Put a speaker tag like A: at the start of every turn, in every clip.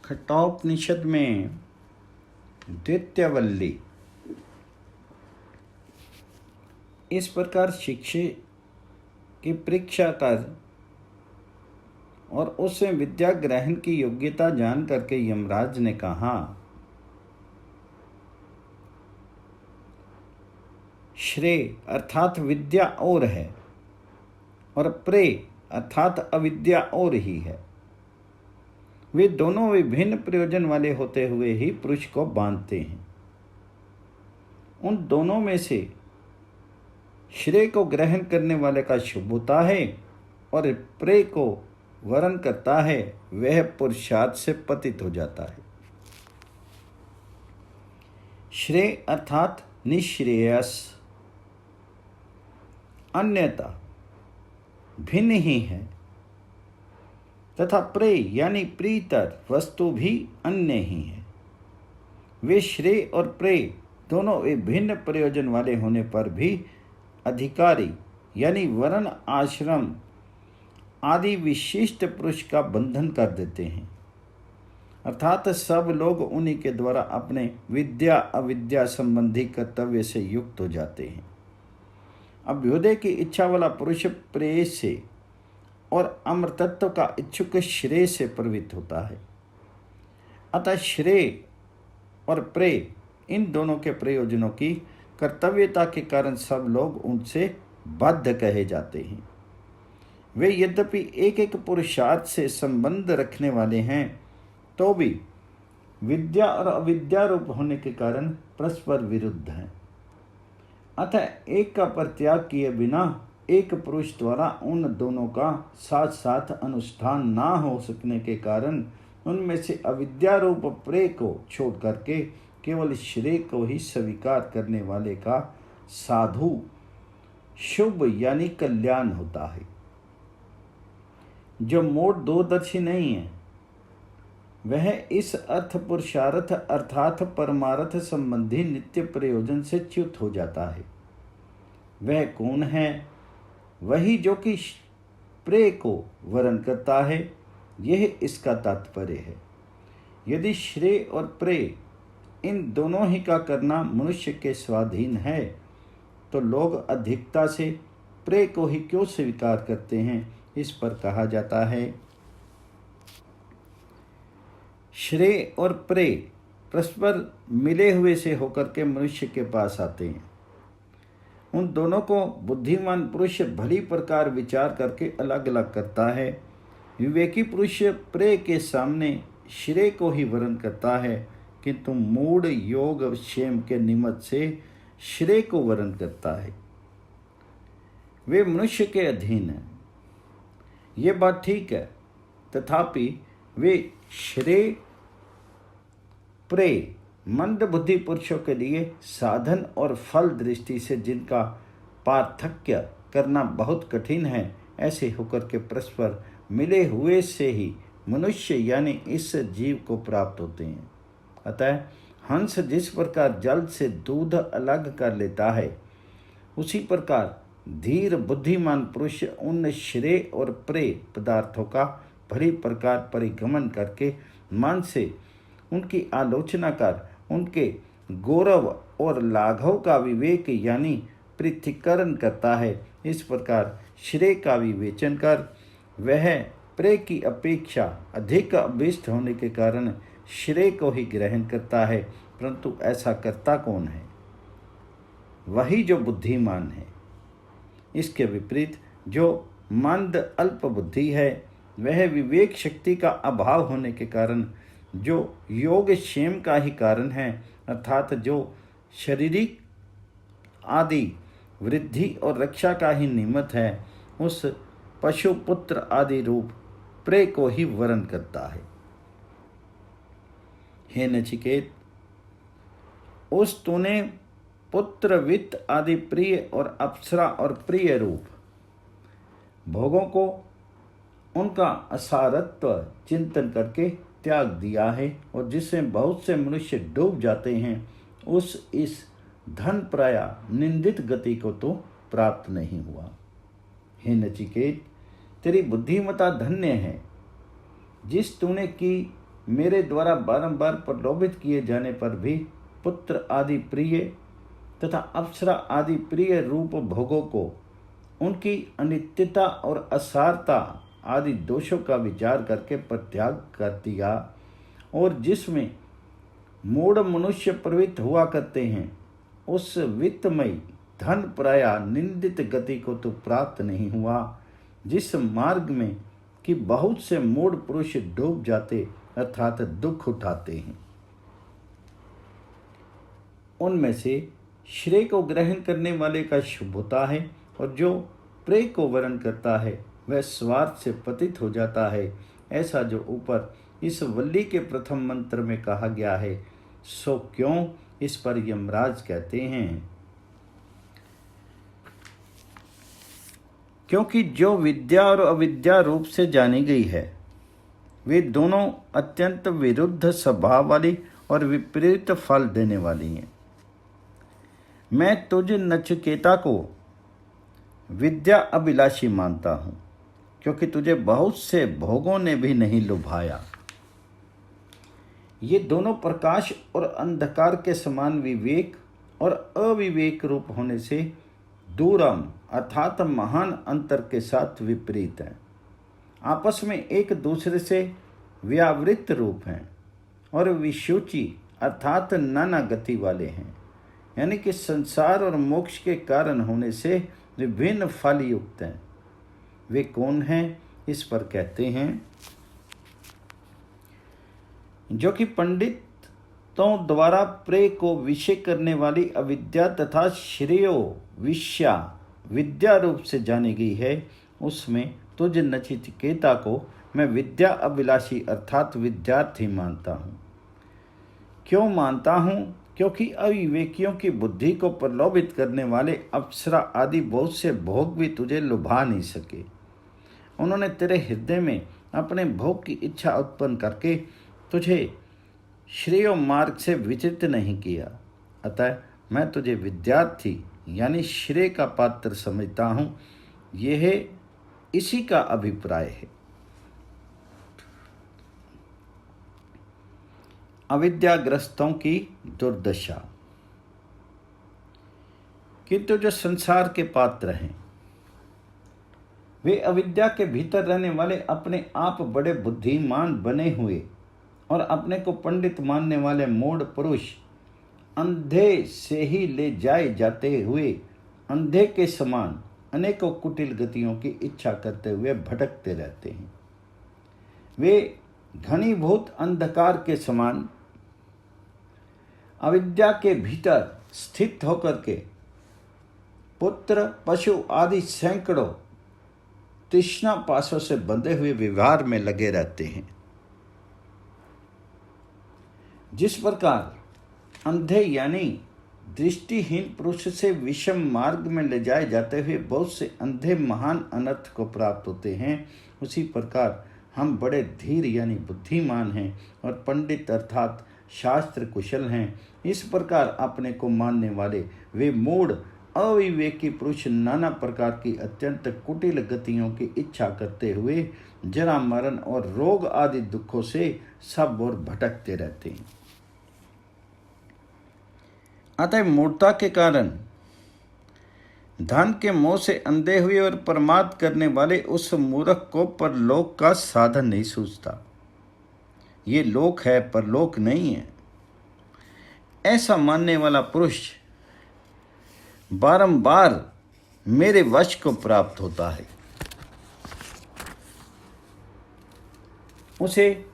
A: कठोपनिषद में द्वितीयवल्ली इस प्रकार शिक्षे की परीक्षा कर और उससे विद्या ग्रहण की योग्यता जान करके यमराज ने कहा, श्रेय अर्थात विद्या और है और प्रेय अर्थात अविद्या और ही है। वे दोनों विभिन्न प्रयोजन वाले होते हुए ही पुरुष को बांधते हैं। उन दोनों में से श्रेय को ग्रहण करने वाले का शुभ होता है और प्रेय को वरण करता है, वह पुरुषार्थ से पतित हो जाता है। श्रेय अर्थात निश्रेयस, अन्यथा भिन्न ही है, तथा प्रेय यानी प्रीतर वस्तु भी अन्य ही है। वे श्रेय और प्रेय दोनों विभिन्न प्रयोजन वाले होने पर भी अधिकारी यानी वर्ण आश्रम आदि विशिष्ट पुरुष का बंधन कर देते हैं, अर्थात सब लोग उन्हीं के द्वारा अपने विद्या अविद्या संबंधी कर्तव्य से युक्त हो जाते हैं। अभ्युदय की इच्छा वाला पुरुष प्रेय से और अमृतत्व का इच्छुक श्रेय से प्रवृत्त होता है। अतः श्रेय और प्रेय इन दोनों के प्रयोजनों की कर्तव्यता के कारण सब लोग उनसे बद्ध कहे जाते हैं। वे यद्यपि एक एक पुरुषार्थ से संबंध रखने वाले हैं, तो भी विद्या और अविद्या रूप होने के कारण परस्पर विरुद्ध हैं। अतः एक का परित्याग किए बिना एक पुरुष द्वारा उन दोनों का साथ साथ अनुष्ठान ना हो सकने के कारण उनमें से अविद्या रूप प्रेय को छोड़ करके केवल श्रेय को ही स्वीकार करने वाले का साधु शुभ यानी कल्याण होता है। जो मोट दूरदर्शी नहीं है, वह इस अर्थ पुरुषार्थ अर्थात परमार्थ संबंधी नित्य प्रयोजन से च्युत हो जाता है। वह कौन है? वही जो कि प्रेय को वरण करता है, यह इसका तात्पर्य है। यदि श्रेय और प्रेय इन दोनों ही का करना मनुष्य के स्वाधीन है, तो लोग अधिकता से प्रेय को ही क्यों स्वीकार करते हैं? इस पर कहा जाता है, श्रेय और प्रेय परस्पर मिले हुए से होकर के मनुष्य के पास आते हैं। उन दोनों को बुद्धिमान पुरुष भली प्रकार विचार करके अलग अलग करता है। विवेकी पुरुष प्रेय के सामने श्रेय को ही वरण करता है, किंतु मूढ़ योग क्षेम के निमित्त से श्रेय को वरण करता है। वे मनुष्य के अधीन हैं, ये बात ठीक है, तथापि वे श्रेय प्रेय मंद बुद्धि पुरुषों के लिए साधन और फल दृष्टि से जिनका पार्थक्य करना बहुत कठिन है, ऐसे होकर के परस्पर मिले हुए से ही मनुष्य यानी इस जीव को प्राप्त होते हैं। अतः हंस जिस प्रकार जल से दूध अलग कर लेता है, उसी प्रकार धीर बुद्धिमान पुरुष उन श्रेय और प्रेय पदार्थों का भली प्रकार परिगमन करके मन से उनकी आलोचना कर उनके गौरव और लाघव का विवेक यानी पृथक्करण करता है। इस प्रकार श्रेय का विवेचन कर वह प्रेय की अपेक्षा अधिक अभिष्ट होने के कारण श्रेय को ही ग्रहण करता है। परंतु ऐसा करता कौन है? वही जो बुद्धिमान है। इसके विपरीत जो मंद अल्प बुद्धि है, वह विवेक शक्ति का अभाव होने के कारण जो योग क्षेम का ही कारण है, अर्थात जो शारीरिक आदि वृद्धि और रक्षा का ही निमित्त है, उस पशु पुत्र आदि रूप प्रेय को ही वरण करता है। हे नचिकेत, उस तूने पुत्र वित्त आदि प्रिय और अप्सरा और प्रिय रूप भोगों को उनका असारत्व चिंतन करके त्याग दिया है, और जिससे बहुत से मनुष्य डूब जाते हैं, उस इस धन प्राया निंदित गति को तो प्राप्त नहीं हुआ। हे नचिकेत, तेरी बुद्धिमता धन्य है। जिस तूने की मेरे द्वारा बारंबार प्रलोभित किए जाने पर भी पुत्र आदि प्रिय तथा अप्सरा आदि प्रिय रूप भोगों को उनकी अनित्यता और असारता आदि दोषों का विचार करके परित्याग कर दिया, और जिसमें मूढ़ मनुष्य प्रवृत्त हुआ करते हैं उस वित्तमयी धन प्राया निंदित गति को तो प्राप्त नहीं हुआ, जिस मार्ग में कि बहुत से मूढ़ पुरुष डूब जाते अर्थात दुख उठाते हैं। उनमें से श्रेय को ग्रहण करने वाले का शुभ होता है, और जो प्रेय को वर्ण करता है वह स्वार्थ से पतित हो जाता है। ऐसा जो ऊपर इस वल्ली के प्रथम मंत्र में कहा गया है, सो क्यों, इस पर यमराज कहते हैं, क्योंकि जो विद्या और अविद्या रूप से जानी गई है वे दोनों अत्यंत विरुद्ध स्वभाव वाली और विपरीत फल देने वाली हैं। मैं तुझ नचिकेता को विद्या अभिलाषी मानता हूँ, क्योंकि तुझे बहुत से भोगों ने भी नहीं लुभाया। ये दोनों प्रकाश और अंधकार के समान विवेक और अविवेक रूप होने से दूरम अर्थात महान अंतर के साथ विपरीत हैं। आपस में एक दूसरे से व्यावृत्त रूप हैं और विशुचि अर्थात नाना गति वाले हैं, यानी कि संसार और मोक्ष के कारण होने से विभिन्न फल युक्त हैं। वे कौन हैं, इस पर कहते हैं, जो कि पंडितों द्वारा प्रेय को विषय करने वाली अविद्या तथा श्रेयो विषया विद्या रूप से जानी गई है, उसमें तुझ नचिकेता को मैं विद्या अभिलाषी अर्थात विद्यार्थी मानता हूँ। क्यों मानता हूँ? क्योंकि अविवेकियों की बुद्धि को प्रलोभित करने वाले अप्सरा आदि बहुत से भोग भी तुझे लुभा नहीं सके। उन्होंने तेरे हृदय में अपने भोग की इच्छा उत्पन्न करके तुझे श्रेय मार्ग से विचलित नहीं किया। अतः मैं तुझे विद्यार्थी यानी श्रेय का पात्र समझता हूँ। यह इसी का अभिप्राय है। अविद्याग्रस्तों की दुर्दशा। किंतु जो संसार के पात्र हैं वे अविद्या के भीतर रहने वाले अपने आप बड़े बुद्धिमान बने हुए और अपने को पंडित मानने वाले मूढ़ पुरुष अंधे से ही ले जाए जाते हुए अंधे के समान अनेकों कुटिल गतियों की इच्छा करते हुए भटकते रहते हैं। वे घनीभूत अंधकार के समान अविद्या के भीतर स्थित होकर के पुत्र पशु आदि सैकड़ों तृष्णा पाशों से बंधे हुए व्यवहार में लगे रहते हैं। जिस प्रकार अंधे यानी दृष्टिहीन पुरुष से विषम मार्ग में ले जाए जाते हुए बहुत से अंधे महान अनर्थ को प्राप्त होते हैं, उसी प्रकार हम बड़े धीर यानी बुद्धिमान हैं और पंडित अर्थात शास्त्र कुशल हैं। इस प्रकार अपने को मानने वाले वे मूढ़ अविवेकी पुरुष नाना प्रकार की अत्यंत कुटिल गतियों की इच्छा करते हुए जरा मरण और रोग आदि दुखों से सब ओर भटकते रहते हैं। अतः मूढ़ता के कारण धन के मोह से अंधे हुए और प्रमाद करने वाले उस मूर्ख को परलोक का साधन नहीं सूझता। ये लोक है, परलोक नहीं है। ऐसा मानने वाला पुरुष बारंबार मेरे वश को प्राप्त होता है। उसे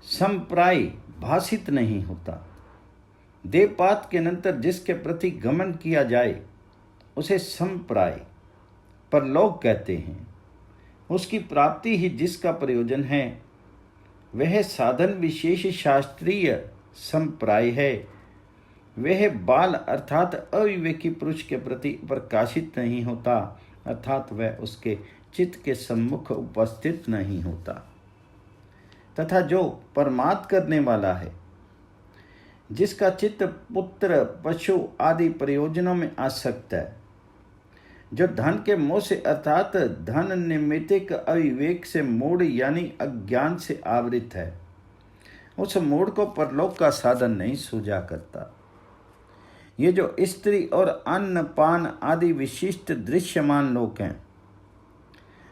A: संप्राय भाषित नहीं होता। देवपात के अनंतर जिसके प्रति गमन किया जाए उसे संप्राय परलोक कहते हैं। उसकी प्राप्ति ही जिसका प्रयोजन है वह साधन विशेष शास्त्रीय संप्राय है। वह बाल अर्थात अविवेकी पुरुष के प्रति प्रकाशित नहीं होता, अर्थात वह उसके चित्त के सम्मुख उपस्थित नहीं होता। तथा जो परमार्थ करने वाला है, जिसका चित्त पुत्र पशु आदि प्रयोजनों में आसक्त है, जो धन के मोह से अर्थात धन निमित्तिक अविवेक से मूढ़ यानी अज्ञान से आवृत है, उस मूढ़ को परलोक का साधन नहीं सूझा करता। ये जो स्त्री और अन्न पान आदि विशिष्ट दृश्यमान लोक हैं,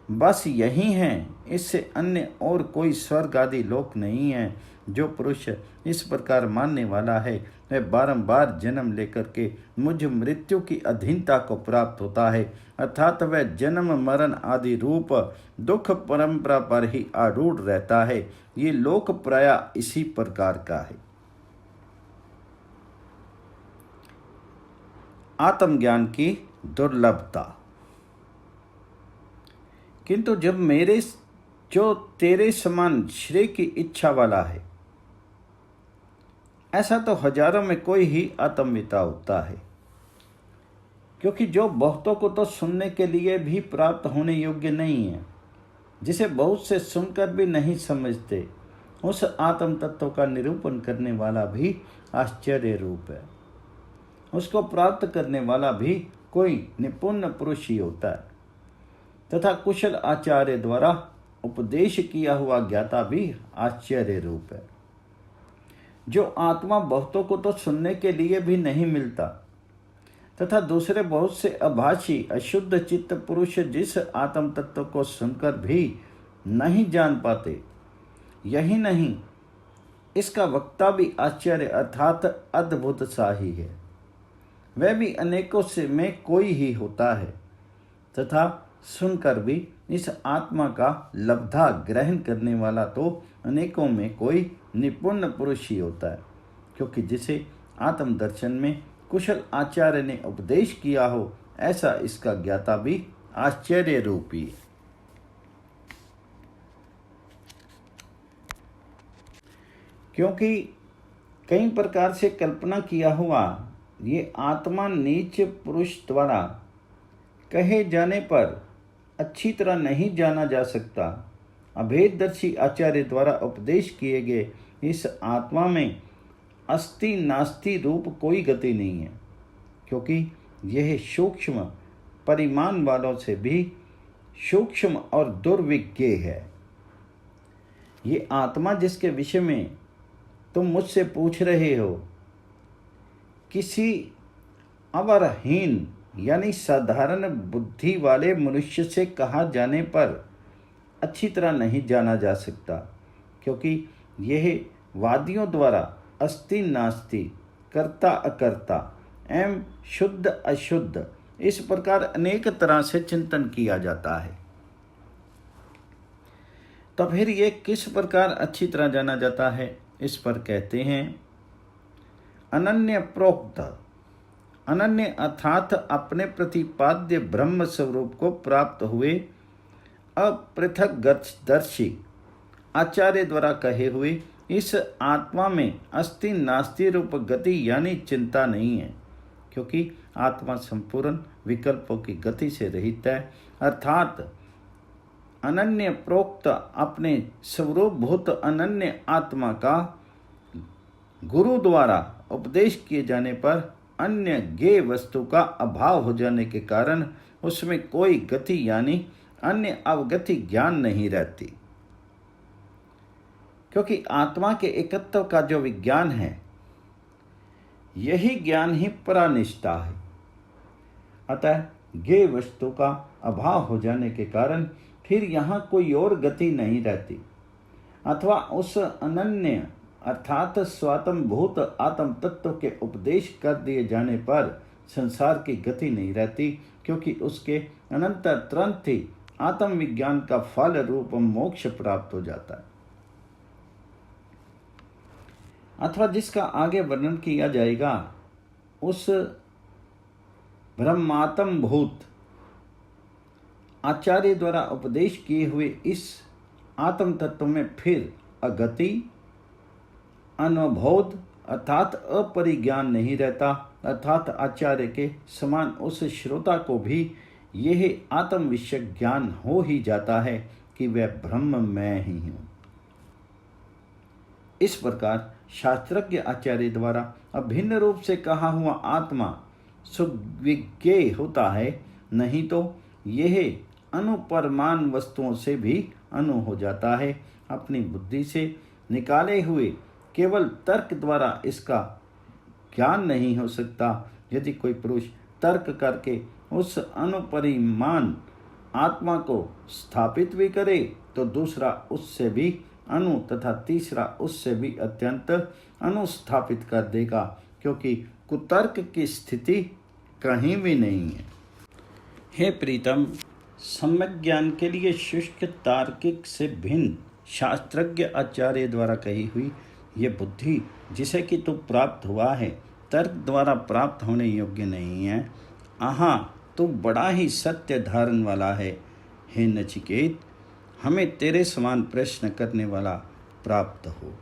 A: बस यही हैं, इससे अन्य और कोई स्वर्ग आदि लोक नहीं है। जो पुरुष इस प्रकार मानने वाला है वह बारंबार जन्म लेकर के मुझ मृत्यु की अधीनता को प्राप्त होता है, अर्थात वह जन्म मरण आदि रूप दुख परंपरा पर ही आरूढ़ रहता है। ये लोक प्राय इसी प्रकार का है। आत्मज्ञान की दुर्लभता। किंतु जब जो तेरे समान श्रेय की इच्छा वाला है, ऐसा तो हजारों में कोई ही आत्मविता होता है, क्योंकि जो बहुतों को तो सुनने के लिए भी प्राप्त होने योग्य नहीं है, जिसे बहुत से सुनकर भी नहीं समझते, उस आत्म तत्व का निरूपण करने वाला भी आश्चर्य रूप है। उसको प्राप्त करने वाला भी कोई निपुण पुरुष ही होता है, तथा कुशल आचार्य द्वारा उपदेश किया हुआ ज्ञाता भी आश्चर्य रूप है। जो आत्मा बहुतों को तो सुनने के लिए भी नहीं मिलता, तथा दूसरे बहुत से अभाषी अशुद्ध चित्त पुरुष जिस आत्म तत्व को सुनकर भी नहीं जान पाते, यही नहीं, इसका वक्ता भी आश्चर्य अर्थात अद्भुत सा ही है। वह भी अनेकों से में कोई ही होता है, तथा सुनकर भी इस आत्मा का लब्धा ग्रहण करने वाला तो अनेकों में कोई निपुण पुरुष ही होता है, क्योंकि जिसे आत्म दर्शन में कुशल आचार्य ने उपदेश किया हो, ऐसा इसका ज्ञाता भी आश्चर्य रूपी है। क्योंकि कई प्रकार से कल्पना किया हुआ ये आत्मा नीच पुरुष द्वारा कहे जाने पर अच्छी तरह नहीं जाना जा सकता। अभेददर्शी आचार्य द्वारा उपदेश किए गए इस आत्मा में अस्ति नास्ति रूप कोई गति नहीं है, क्योंकि यह सूक्ष्म परिमाण वालों से भी सूक्ष्म और दुर्विज्ञ है। ये आत्मा जिसके विषय में तुम मुझसे पूछ रहे हो, किसी अवरहीन यानी साधारण बुद्धि वाले मनुष्य से कहा जाने पर अच्छी तरह नहीं जाना जा सकता, क्योंकि यह वादियों द्वारा अस्ति नास्ति, कर्ता अकर्ता एवं शुद्ध अशुद्ध इस प्रकार अनेक तरह से चिंतन किया जाता है। तो फिर ये किस प्रकार अच्छी तरह जाना जाता है, इस पर कहते हैं अनन्य प्रोक्त। अनन्य अर्थात अपने प्रतिपाद्य ब्रह्म स्वरूप को प्राप्त हुए अपृथक दर्शी आचार्य द्वारा कहे हुए इस आत्मा में अस्ति नास्ति रूप गति यानी चिंता नहीं है, क्योंकि आत्मा संपूर्ण विकल्पों की गति से रहित है। अर्थात अनन्य प्रोक्त अपने स्वरूप भूत अनन्य आत्मा का गुरु द्वारा उपदेश किए जाने पर अन्य ज्ञेय वस्तु का अभाव हो जाने के कारण उसमें कोई गति यानी अन्य अवगति ज्ञान नहीं रहती, क्योंकि आत्मा के एकत्व का जो विज्ञान है, यही ज्ञान ही परानिष्ठा है। अतः ज्ञेय वस्तु का अभाव हो जाने के कारण फिर यहाँ कोई और गति नहीं रहती, अथवा उस अनन्य अर्थात स्वात्म भूत आत्म तत्व के उपदेश कर दिए जाने पर संसार की गति नहीं रहती, क्योंकि उसके अनंतर तुरंत ही आत्म विज्ञान का फल रूप मोक्ष प्राप्त हो जाता है। अथवा जिसका आगे वर्णन किया जाएगा, उस ब्रह्मात्म भूत आचार्य द्वारा उपदेश किए हुए इस आत्म तत्व में फिर अगति अनवबोध अर्थात अपरिज्ञान नहीं रहता, अर्थात आचार्य के समान उस श्रोता को भी यह आत्म विषय ज्ञान हो ही जाता है कि वह ब्रह्म मैं ही हूँ। इस प्रकार शास्त्रज्ञ आचार्य द्वारा अभिन्न रूप से कहा हुआ आत्मा सुविज्ञेय होता है, नहीं तो यह अनुपरमान वस्तुओं से भी अनु हो जाता है। अपनी बुद्धि से निकाले हुए केवल तर्क द्वारा इसका ज्ञान नहीं हो सकता। यदि कोई पुरुष तर्क करके उस अनुपरिमाण आत्मा को स्थापित भी करे तो दूसरा उससे भी अनु तथा तीसरा उससे भी अत्यंत अनुस्थापित कर देगा, क्योंकि कुतर्क की स्थिति कहीं भी नहीं है। हे प्रीतम, सम्यक ज्ञान के लिए शुष्क तार्किक से भिन्न शास्त्रज्ञ आचार्य द्वारा कही हुई ये बुद्धि जिसे कि तू प्राप्त हुआ है, तर्क द्वारा प्राप्त होने योग्य नहीं है। आहा, तू बड़ा ही सत्य धारण वाला है। हे नचिकेत, हमें तेरे समान प्रश्न करने वाला प्राप्त हो।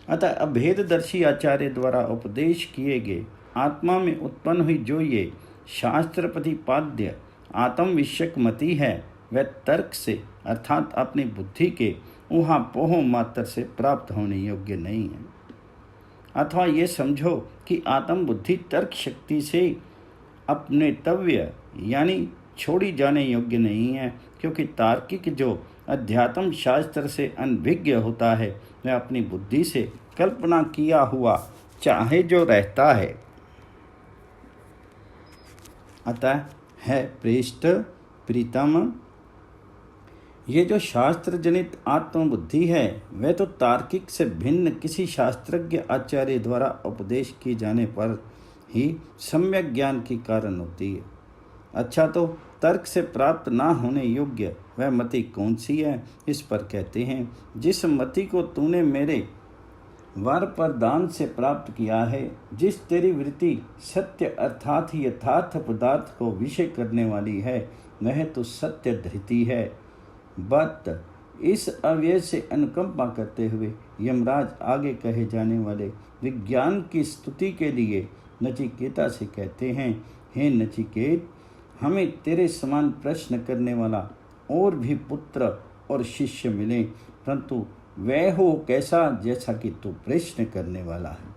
A: अतः अभेददर्शी आचार्य द्वारा उपदेश किए गए आत्मा में उत्पन्न हुई जो ये शास्त्र प्रतिपाद्य आत्म विषयक मति है, वह तर्क से अर्थात अपनी बुद्धि के ऊहा पोह मात्र से प्राप्त होने योग्य नहीं है। अथवा ये समझो कि आत्म बुद्धि तर्क शक्ति से अपनेतव्य यानी छोड़ी जाने योग्य नहीं है, क्योंकि तार्किक जो अध्यात्म शास्त्र से अनभिज्ञ होता है वह अपनी बुद्धि से कल्पना किया हुआ चाहे जो रहता है। अतः है प्रेष्ठ प्रीतम, ये जो शास्त्र जनित आत्मबुद्धि है वह तो तार्किक से भिन्न किसी शास्त्रज्ञ आचार्य द्वारा उपदेश किए जाने पर ही सम्यक ज्ञान की कारण होती है। अच्छा, तो तर्क से प्राप्त ना होने योग्य वह मति कौन सी है? इस पर कहते हैं, जिस मति को तूने मेरे वर प्रदान से प्राप्त किया है, जिस तेरी वृत्ति सत्य अर्थात यथार्थ पदार्थ को विषय करने वाली है, वह तो सत्य धृति है। बट इस अव्यय से अनुकंपा करते हुए यमराज आगे कहे जाने वाले विज्ञान की स्तुति के लिए नचिकेता से कहते हैं, हे नचिकेत, हमें तेरे समान प्रश्न करने वाला और भी पुत्र और शिष्य मिले, परंतु वह हो कैसा जैसा कि तू प्रश्न करने वाला है।